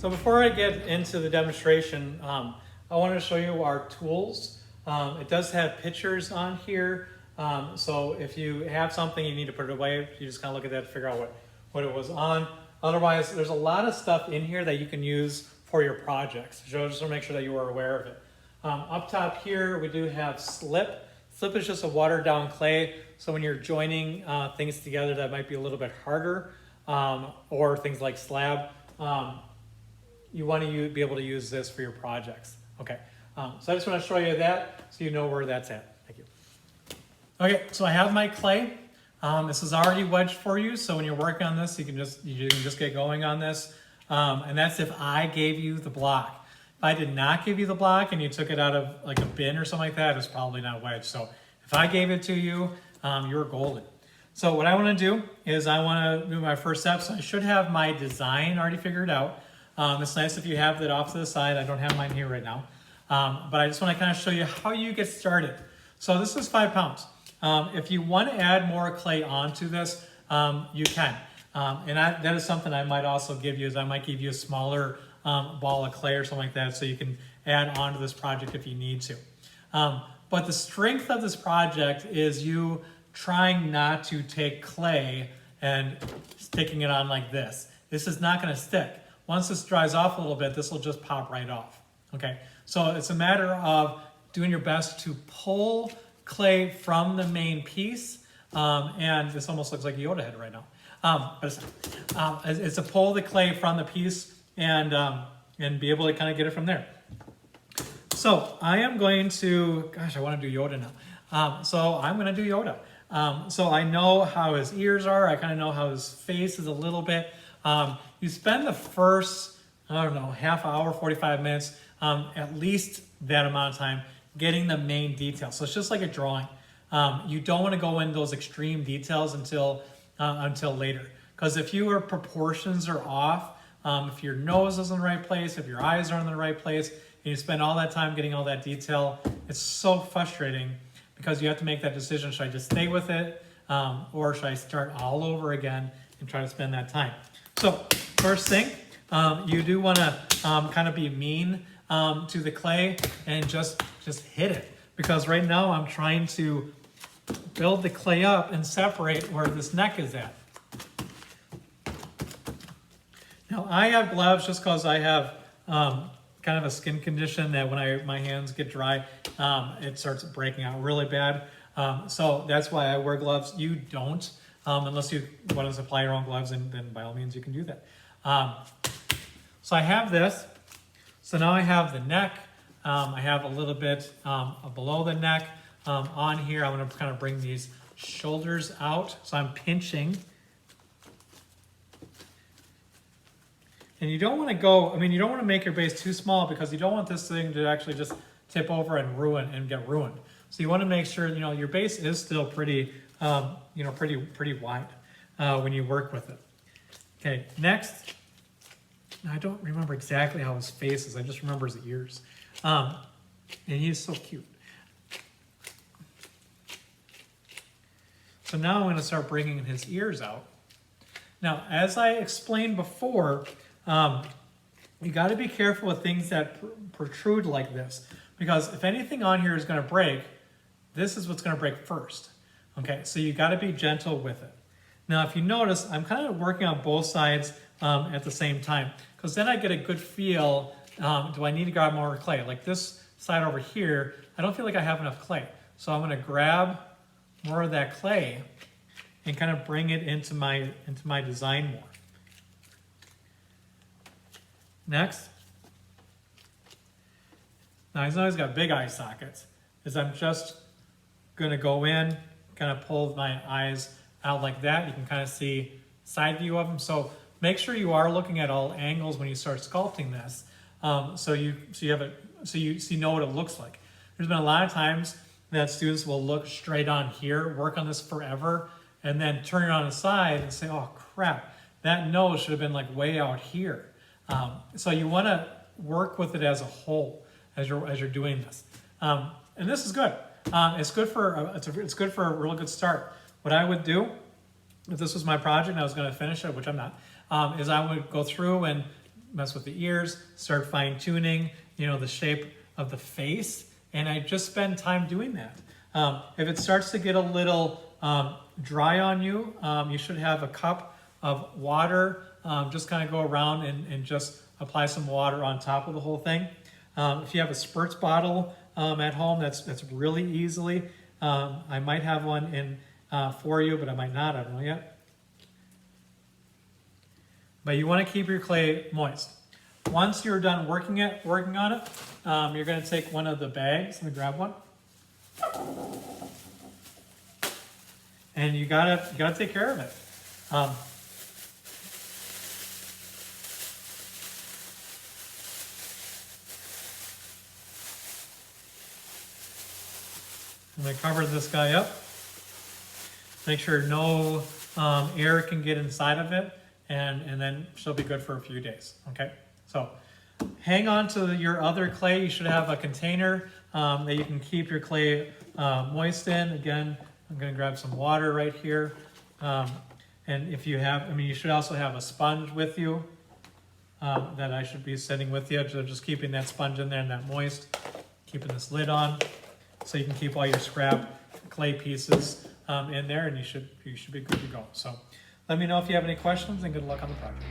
So before I get into the demonstration, I wanted to show you our tools. It does have pictures on here. So if you have something you need to put it away, you just kind of look at that to figure out what it was on. Otherwise, there's a lot of stuff in here that you can use for your projects. So just want to make sure that you are aware of it. Up top here, we do have slip. Slip is just a watered down clay. So when you're joining things together that might be a little bit harder, or things like slab, you want to be able to use this for your projects. Okay, so I just want to show you that so you know where that's at. Thank you. Okay, so I have my clay. This is already wedged for you, so when you're working on this, you can just get going on this. And that's if I gave you the block. If I did not give you the block and you took it out of like a bin or something like that, it's probably not wedged. So if I gave it to you, you're golden. So what I want to do is I want to do my first step. So I should have my design already figured out. It's nice if you have that off to the side. I don't have mine here right now. But I just want to kind of show you how you get started. So this is 5 pounds. If you want to add more clay onto this, you can. And that is something I might also give you, is I might give you a smaller ball of clay or something like that so you can add on to this project if you need to. But the strength of this project is you trying not to take clay and sticking it on like this. This is not going to stick. Once this dries off a little bit, this will just pop right off. Okay, so it's a matter of doing your best to pull clay from the main piece. And this almost looks like a Yoda head right now. But it's to pull the clay from the piece and be able to kind of get it from there. So I am going to, gosh, I want to do Yoda now. So I'm going to do Yoda. So I know how his ears are. I kind of know how his face is a little bit. You spend the first, I don't know, half hour, 45 minutes, at least that amount of time getting the main details. So it's just like a drawing. You don't want to go in those extreme details until later. Because if your proportions are off, if your nose is in the right place, if your eyes are in the right place, and you spend all that time getting all that detail, it's so frustrating because you have to make that decision. Should I just stay with it? Or should I start all over again and try to spend that time? So first thing, you do want to kind of be mean to the clay and just hit it. Because right now I'm trying to build the clay up and separate where this neck is at. Now I have gloves just because I have kind of a skin condition that when my hands get dry, it starts breaking out really bad. So that's why I wear gloves. You don't, unless you want to supply your own gloves, and then by all means you can do that. So I have this. So now I have the neck. I have a little bit below the neck on here. I'm going to kind of bring these shoulders out. So I'm pinching. And you don't want to go, you don't want to make your base too small because you don't want this thing to actually just tip over and get ruined. So you want to make sure, your base is still pretty, pretty wide when you work with it. Okay, next. I don't remember exactly how his face is. I just remember his ears. And he's so cute. So now I'm going to start bringing his ears out. Now, as I explained before, you got to be careful with things that protrude like this, because if anything on here is going to break, this is what's going to break first. Okay, so you got to be gentle with it. Now, if you notice, I'm kind of working on both sides at the same time, because then I get a good feel. Do I need to grab more clay? Like this side over here, I don't feel like I have enough clay. So I'm going to grab more of that clay and kind of bring it into my design more. Next. Now he's always got big eye sockets. I'm just going to go in, kind of pull my eyes out like that. You can kind of see side view of them. So make sure you are looking at all angles when you start sculpting this, so you know what it looks like. There's been a lot of times that students will look straight on here, work on this forever, and then turn it on the side and say, "Oh crap, that nose should have been like way out here." So you want to work with it as a whole as you're doing this, and this is good. It's good for a real good start. What I would do if this was my project and I was going to finish it, which I'm not, is I would go through and mess with the ears, start fine tuning, the shape of the face. And I just spend time doing that. If it starts to get a little dry on you, you should have a cup of water. Just kind of go around and just apply some water on top of the whole thing. If you have a spurts bottle at home, that's really easily. I might have one in for you, but I might not. I don't know yet. But you want to keep your clay moist. Once you're done working on it, you're going to take one of the bags. Let me grab one. And you gotta take care of it. I'm going to cover this guy up. Make sure no air can get inside of it, and then she'll be good for a few days. Okay, so hang on to your other clay. You should have a container that you can keep your clay moist in. Again, I'm going to grab some water right here. And if you have, you should also have a sponge with you that I should be sitting with you. So just keeping that sponge in there and that moist, keeping this lid on so you can keep all your scrap clay pieces in there, and you should be good to go. So let me know if you have any questions, and good luck on the project.